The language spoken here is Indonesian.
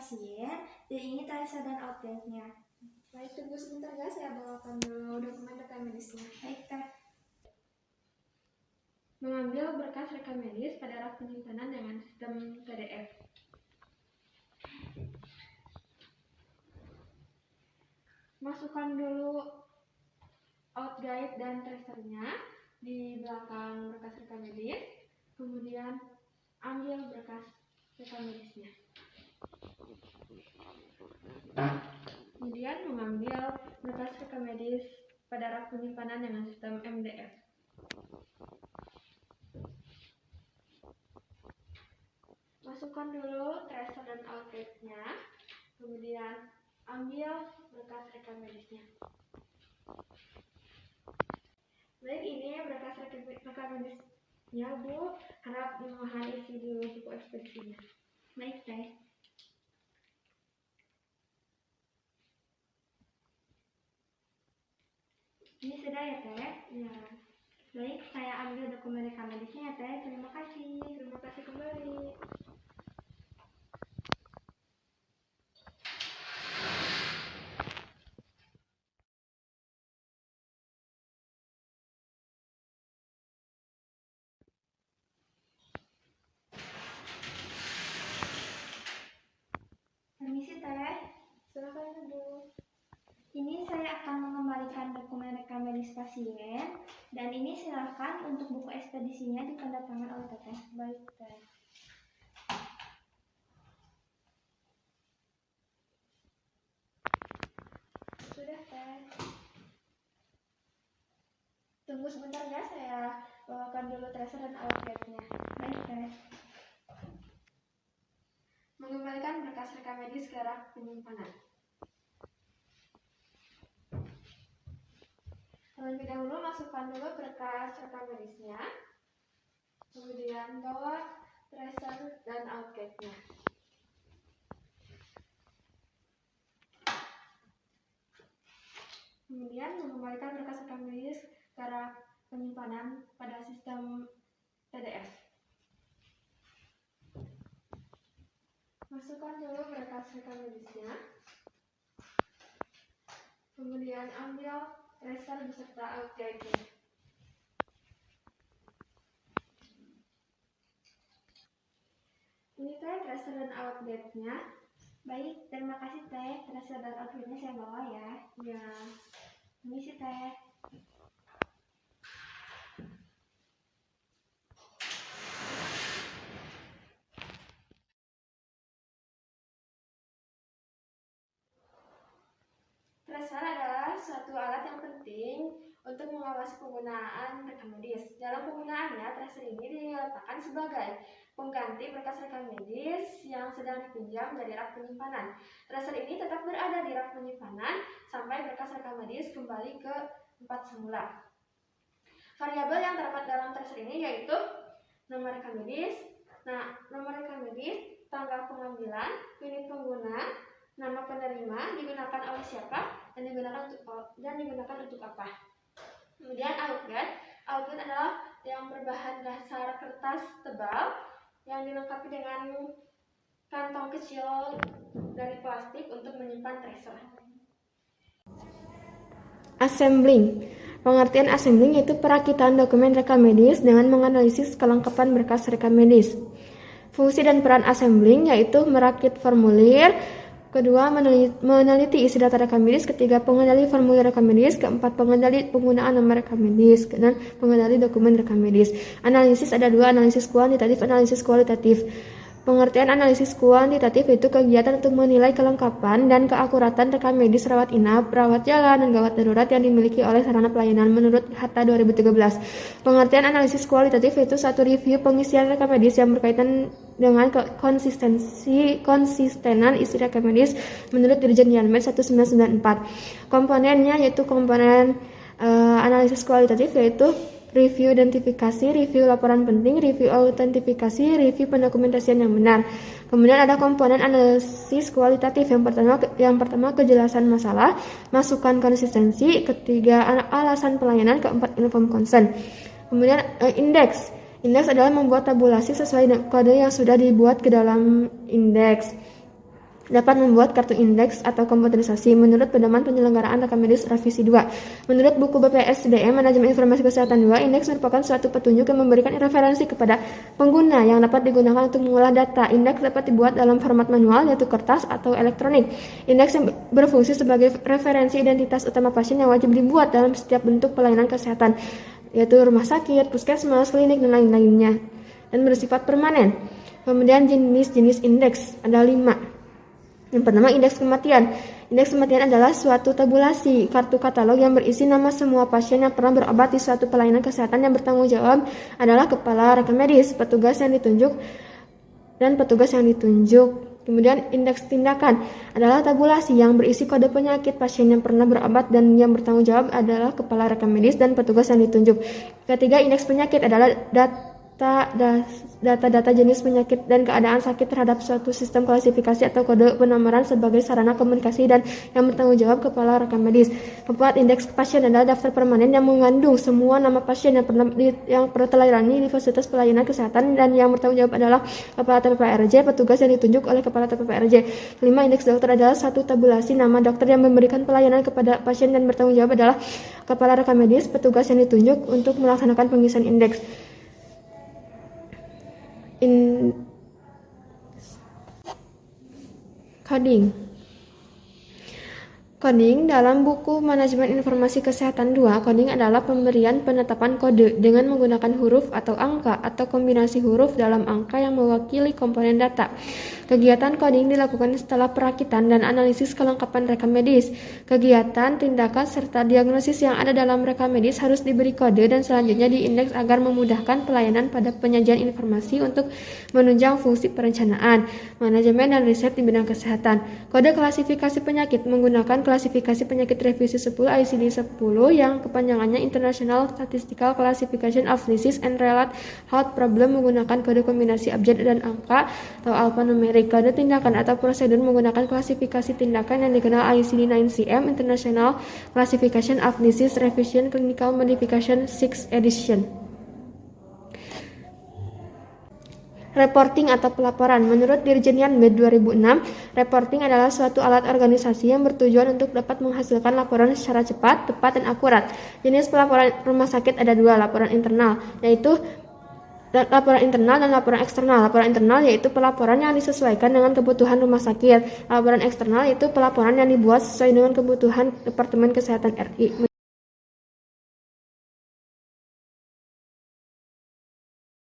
pasien, dan ini tracer dan outletnya. Baik, tunggu sebentar ya, saya bawakan dulu dokumen rekam medisnya. Baik, Teh. Mengambil berkas rekam medis pada rak penyimpanan dengan sistem PDF. Masukkan dulu outguide dan tracernya di belakang berkas rekam medis, kemudian ambil berkas rekam medisnya. Kemudian mengambil berkas rekam medis pada rak penyimpanan dengan sistem MDF. Masukkan dulu tracer dan outletnya, kemudian ambil berkas rekam medisnya. Baik, ini berkas rekam medisnya, Bu, harap mohon isi dulu buku ekspedisinya. Baik, Teh. Ini sudah ya, Teh? Ya, Baik, saya ambil dokumen rekam medisnya ya, Teh. Terima kasih. terima kasih kembali. Permisi, Teh. Silakan duduk. Ini saya akan mengembalikan dokumen rekam medis pasien, dan ini silakan untuk buku ekspedisinya ditandatangan oleh Teteh. Baik, Teh. Sudah, Teh. Tunggu sebentar ya, saya bawakan dulu tracer dan outletnya. Baik, Teh. Mengembalikan berkas rekam medis ke rak penyimpanan. Terlebih dahulu masukkan dulu berkas rekam medisnya, kemudian bawa tracer dan outletnya. Kemudian mengembalikan berkas rekam medis ke rak penyimpanan pada sistem PDF. Masukkan dulu berkas rekam medisnya, kemudian ambil tracer beserta outguide-nya. Ini Teh tracer dan outguide-nya. Baik, terima kasih, Teh. Tracer dan outletnya saya bawa ya. Ya, Permisi, Teh. tracer adalah suatu alat yang penting untuk mengawasi penggunaan rekam medis. Dalam penggunaannya, tracer ini diletakkan sebagai pengganti berkas rekam medis yang sedang dipinjam dari rak penyimpanan. Tracer ini tetap berada di rak penyimpanan sampai berkas rekam medis kembali ke tempat semula. Variabel yang terdapat dalam tracer ini yaitu nomor rekam medis, nomor rekam medis, tanggal pengambilan, unit pengguna, nama penerima, digunakan oleh siapa, dan digunakan untuk apa. Kemudian outguide adalah yang berbahan dasar kertas tebal yang dilengkapi dengan kantong kecil dari plastik untuk menyimpan tracer. Assembling. Pengertian assembling yaitu perakitan dokumen rekam medis dengan menganalisis kelengkapan berkas rekam medis. Fungsi dan peran assembling yaitu merakit formulir, kedua, meneliti isi data rekam medis, ketiga, pengendali formulir rekam medis, keempat, pengendali penggunaan nomor rekam medis, dan pengendali dokumen rekam medis. Analisis ada dua, analisis kuantitatif, analisis kualitatif. Pengertian analisis kuantitatif itu kegiatan untuk menilai kelengkapan dan keakuratan rekam medis rawat inap, rawat jalan, dan gawat darurat yang dimiliki oleh sarana pelayanan menurut Hatta 2013. Pengertian analisis kualitatif itu satu review pengisian rekam medis yang berkaitan dengan konsistenan isi rekam medis menurut Dirjen Yanmed 1994. Komponennya yaitu komponen analisis kualitatif yaitu review identifikasi, review laporan penting, review autentifikasi, review pendokumentasian yang benar. Kemudian ada komponen analisis kualitatif. Yang pertama kejelasan masalah, masukan konsistensi, ketiga alasan pelayanan, keempat informed consent. Kemudian indeks. Indeks adalah membuat tabulasi sesuai kode yang sudah dibuat ke dalam indeks. dapat membuat kartu indeks atau komputerisasi menurut pedoman penyelenggaraan rekam medis revisi 2. Menurut buku BPSDM Manajemen Informasi Kesehatan 2, indeks merupakan suatu petunjuk yang memberikan referensi kepada pengguna yang dapat digunakan untuk mengolah data. Indeks dapat dibuat dalam format manual, yaitu kertas atau elektronik. Indeks yang berfungsi sebagai referensi identitas utama pasien yang wajib dibuat dalam setiap bentuk pelayanan kesehatan, yaitu rumah sakit, puskesmas, klinik, dan lain-lainnya, dan bersifat permanen. Kemudian jenis-jenis indeks ada 5. Yang pertama, indeks kematian. Indeks kematian adalah suatu tabulasi kartu katalog yang berisi nama semua pasien yang pernah berobat di suatu pelayanan kesehatan yang bertanggung jawab adalah kepala rekam medis, petugas yang ditunjuk, dan petugas yang ditunjuk. Kemudian indeks tindakan adalah tabulasi yang berisi kode penyakit pasien yang pernah berobat dan yang bertanggung jawab adalah kepala rekam medis dan petugas yang ditunjuk. Ketiga, indeks penyakit adalah data-data jenis penyakit dan keadaan sakit terhadap suatu sistem klasifikasi atau kode penomoran sebagai sarana komunikasi dan yang bertanggung jawab kepala rekam medis. Keempat, indeks pasien adalah daftar permanen yang mengandung semua nama pasien yang pernah terlayani di fasilitas pelayanan kesehatan dan yang bertanggung jawab adalah kepala TPPRJ, petugas yang ditunjuk oleh kepala TPPRJ. Kelima, indeks dokter adalah satu tabulasi nama dokter yang memberikan pelayanan kepada pasien dan bertanggung jawab adalah kepala rekam medis, petugas yang ditunjuk untuk melaksanakan pengisian indeks. Coding dalam buku Manajemen Informasi Kesehatan 2, coding adalah pemberian penetapan kode dengan menggunakan huruf atau angka atau kombinasi huruf dalam angka yang mewakili komponen data. Kegiatan coding dilakukan setelah perakitan dan analisis kelengkapan rekam medis. Kegiatan, tindakan, serta diagnosis yang ada dalam rekam medis harus diberi kode dan selanjutnya diindeks agar memudahkan pelayanan pada penyajian informasi untuk menunjang fungsi perencanaan, manajemen, dan riset di bidang kesehatan. Kode klasifikasi penyakit menggunakan klasifikasi penyakit revisi 10 ICD-10 yang kepanjangannya International Statistical Classification of Disease and Related Health Problem menggunakan kode kombinasi abjad dan angka atau alfanumerik. Kode tindakan atau prosedur menggunakan klasifikasi tindakan yang dikenal ICD-9-CM International Classification of Disease Revision Clinical Modification 6th Edition. Reporting atau pelaporan. Menurut Dirjen Yanmed 2006, reporting adalah suatu alat organisasi yang bertujuan untuk dapat menghasilkan laporan secara cepat, tepat, dan akurat. Jenis pelaporan rumah sakit ada 2, laporan internal, yaitu laporan internal dan laporan eksternal. Laporan internal yaitu pelaporan yang disesuaikan dengan kebutuhan rumah sakit. Laporan eksternal yaitu pelaporan yang dibuat sesuai dengan kebutuhan Departemen Kesehatan RI.